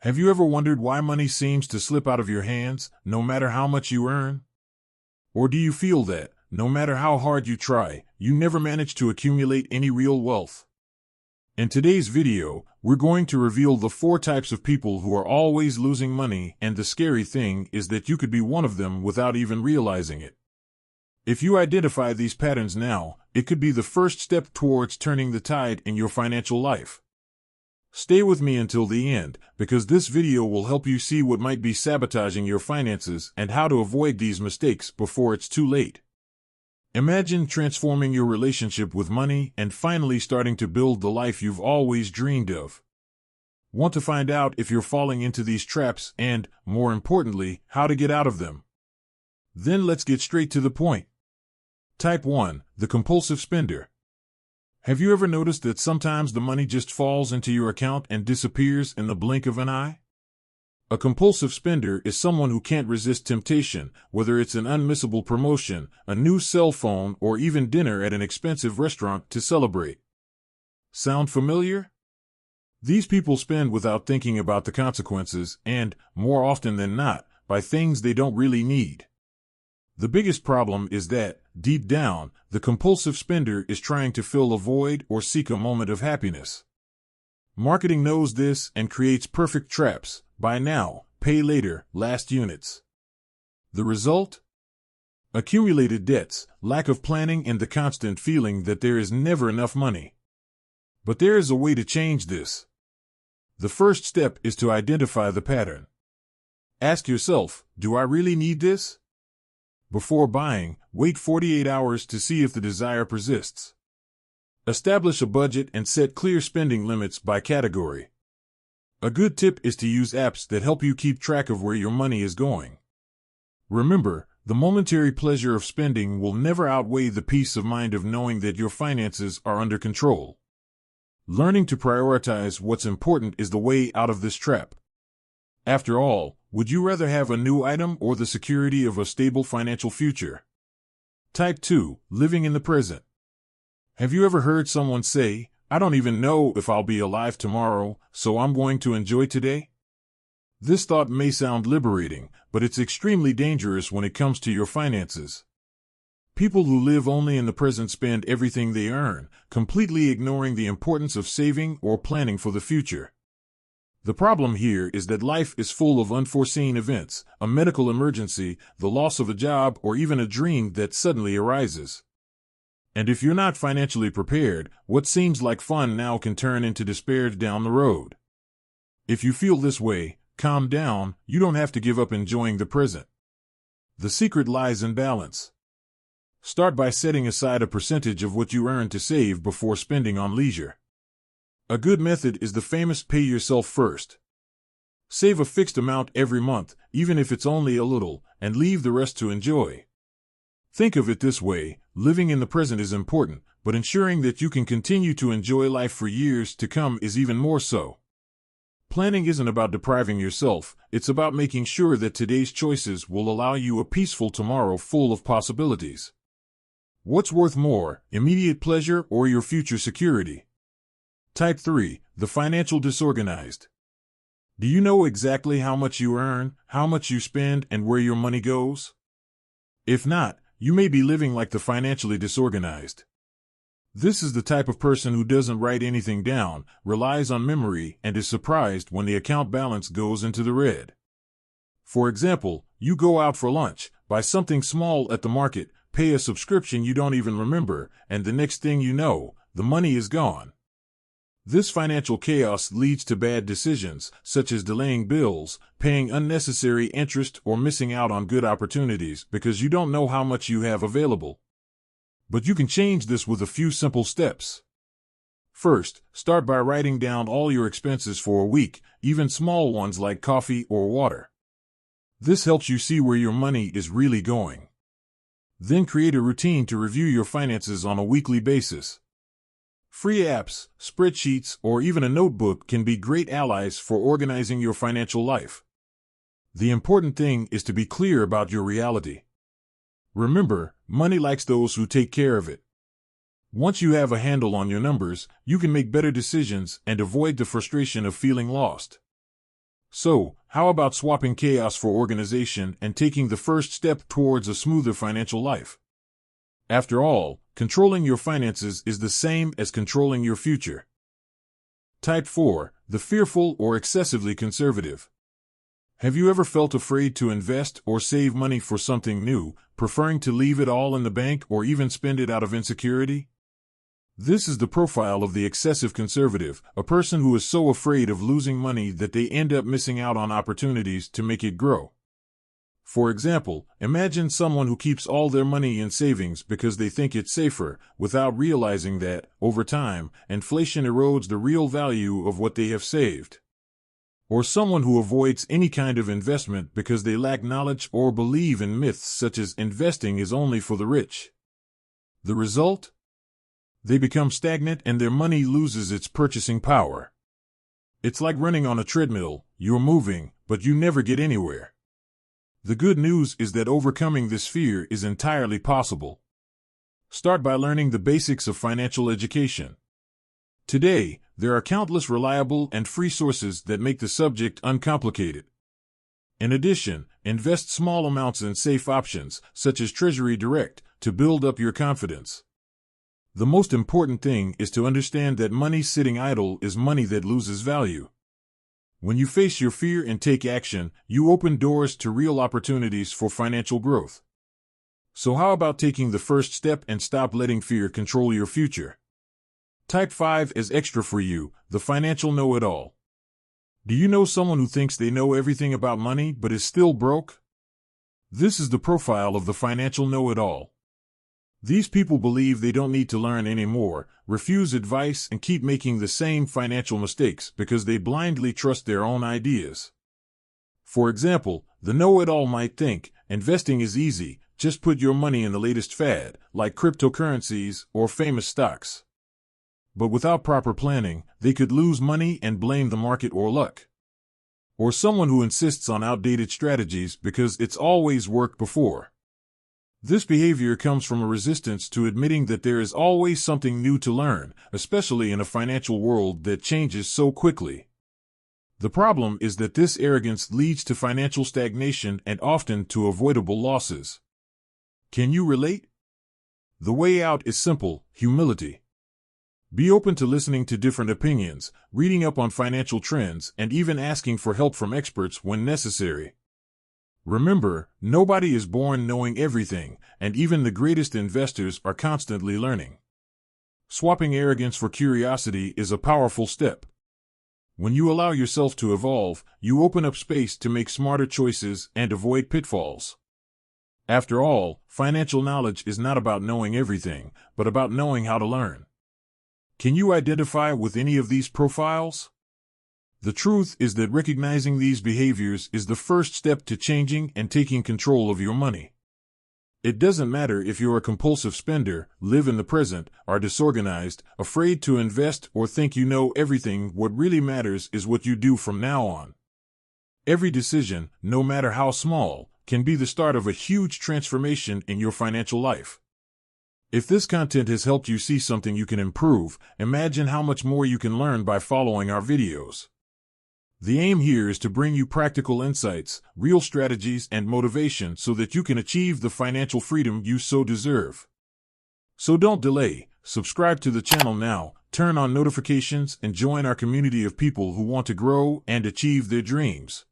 Have you ever wondered why money seems to slip out of your hands, no matter how much you earn? Or do you feel that, no matter how hard you try, you never manage to accumulate any real wealth? In today's video, we're going to reveal the 4 types of people who are always losing money, and the scary thing is that you could be one of them without even realizing it. If you identify these patterns now, it could be the first step towards turning the tide in your financial life. Stay with me until the end, because this video will help you see what might be sabotaging your finances and how to avoid these mistakes before it's too late. Imagine transforming your relationship with money and finally starting to build the life you've always dreamed of. Want to find out if you're falling into these traps and, more importantly, how to get out of them? Then let's get straight to the point. Type 1, the compulsive spender. Have you ever noticed that sometimes the money just falls into your account and disappears in the blink of an eye? A compulsive spender is someone who can't resist temptation, whether it's an unmissable promotion, a new cell phone, or even dinner at an expensive restaurant to celebrate. Sound familiar? These people spend without thinking about the consequences and, more often than not, by things they don't really need. The biggest problem is that, deep down, the compulsive spender is trying to fill a void or seek a moment of happiness. Marketing knows this and creates perfect traps: buy now, pay later, last units. The result? Accumulated debts, lack of planning, and the constant feeling that there is never enough money. But there is a way to change this. The first step is to identify the pattern. Ask yourself, do I really need this? Before buying, wait 48 hours to see if the desire persists. Establish a budget and set clear spending limits by category. A good tip is to use apps that help you keep track of where your money is going. Remember, the momentary pleasure of spending will never outweigh the peace of mind of knowing that your finances are under control. Learning to prioritize what's important is the way out of this trap. After all, would you rather have a new item or the security of a stable financial future? Type 2, living in the present. Have you ever heard someone say, "I don't even know if I'll be alive tomorrow, so I'm going to enjoy today"? This thought may sound liberating, but it's extremely dangerous when it comes to your finances. People who live only in the present spend everything they earn, completely ignoring the importance of saving or planning for the future. The problem here is that life is full of unforeseen events: a medical emergency, the loss of a job, or even a dream that suddenly arises. And if you're not financially prepared, what seems like fun now can turn into despair down the road. If you feel this way, calm down. You don't have to give up enjoying the present. The secret lies in balance. Start by setting aside a percentage of what you earn to save before spending on leisure. A good method is the famous pay yourself first. Save a fixed amount every month, even if it's only a little, and leave the rest to enjoy. Think of it this way: living in the present is important, but ensuring that you can continue to enjoy life for years to come is even more so. Planning isn't about depriving yourself, it's about making sure that today's choices will allow you a peaceful tomorrow full of possibilities. What's worth more, immediate pleasure or your future security? Type 3, the financial disorganized. Do you know exactly how much you earn, how much you spend, and where your money goes? If not, you may be living like the financially disorganized. This is the type of person who doesn't write anything down, relies on memory, and is surprised when the account balance goes into the red. For example, you go out for lunch, buy something small at the market, pay a subscription you don't even remember, and the next thing you know, the money is gone. This financial chaos leads to bad decisions, such as delaying bills, paying unnecessary interest, or missing out on good opportunities because you don't know how much you have available. But you can change this with a few simple steps. First, start by writing down all your expenses for a week, even small ones like coffee or water. This helps you see where your money is really going. Then create a routine to review your finances on a weekly basis. Free apps, spreadsheets, or even a notebook can be great allies for organizing your financial life. The important thing is to be clear about your reality. Remember, money likes those who take care of it. Once you have a handle on your numbers, you can make better decisions and avoid the frustration of feeling lost. So, how about swapping chaos for organization and taking the first step towards a smoother financial life? After all, controlling your finances is the same as controlling your future. Type 4. The fearful or excessively conservative. Have you ever felt afraid to invest or save money for something new, preferring to leave it all in the bank or even spend it out of insecurity? This is the profile of the excessive conservative, a person who is so afraid of losing money that they end up missing out on opportunities to make it grow. For example, imagine someone who keeps all their money in savings because they think it's safer, without realizing that, over time, inflation erodes the real value of what they have saved. Or someone who avoids any kind of investment because they lack knowledge or believe in myths such as investing is only for the rich. The result? They become stagnant and their money loses its purchasing power. It's like running on a treadmill. You're moving, but you never get anywhere. The good news is that overcoming this fear is entirely possible. Start by learning the basics of financial education. Today, there are countless reliable and free sources that make the subject uncomplicated. In addition, invest small amounts in safe options, such as Treasury Direct, to build up your confidence. The most important thing is to understand that money sitting idle is money that loses value. When you face your fear and take action, you open doors to real opportunities for financial growth. So how about taking the first step and stop letting fear control your future? Type 5 is extra for you, the financial know-it-all. Do you know someone who thinks they know everything about money but is still broke? This is the profile of the financial know-it-all. These people believe they don't need to learn anymore, refuse advice, and keep making the same financial mistakes because they blindly trust their own ideas. For example, the know-it-all might think, investing is easy, just put your money in the latest fad, like cryptocurrencies or famous stocks. But without proper planning, they could lose money and blame the market or luck. Or someone who insists on outdated strategies because it's always worked before. This behavior comes from a resistance to admitting that there is always something new to learn, especially in a financial world that changes so quickly. The problem is that this arrogance leads to financial stagnation and often to avoidable losses. Can you relate? The way out is simple: humility. Be open to listening to different opinions, reading up on financial trends, and even asking for help from experts when necessary. Remember, nobody is born knowing everything, and even the greatest investors are constantly learning. Swapping arrogance for curiosity is a powerful step. When you allow yourself to evolve, you open up space to make smarter choices and avoid pitfalls. After all, financial knowledge is not about knowing everything, but about knowing how to learn. Can you identify with any of these profiles? The truth is that recognizing these behaviors is the first step to changing and taking control of your money. It doesn't matter if you're a compulsive spender, live in the present, are disorganized, afraid to invest, or think you know everything. What really matters is what you do from now on. Every decision, no matter how small, can be the start of a huge transformation in your financial life. If this content has helped you see something you can improve, imagine how much more you can learn by following our videos. The aim here is to bring you practical insights, real strategies, and motivation so that you can achieve the financial freedom you so deserve. So don't delay, subscribe to the channel now, turn on notifications, and join our community of people who want to grow and achieve their dreams.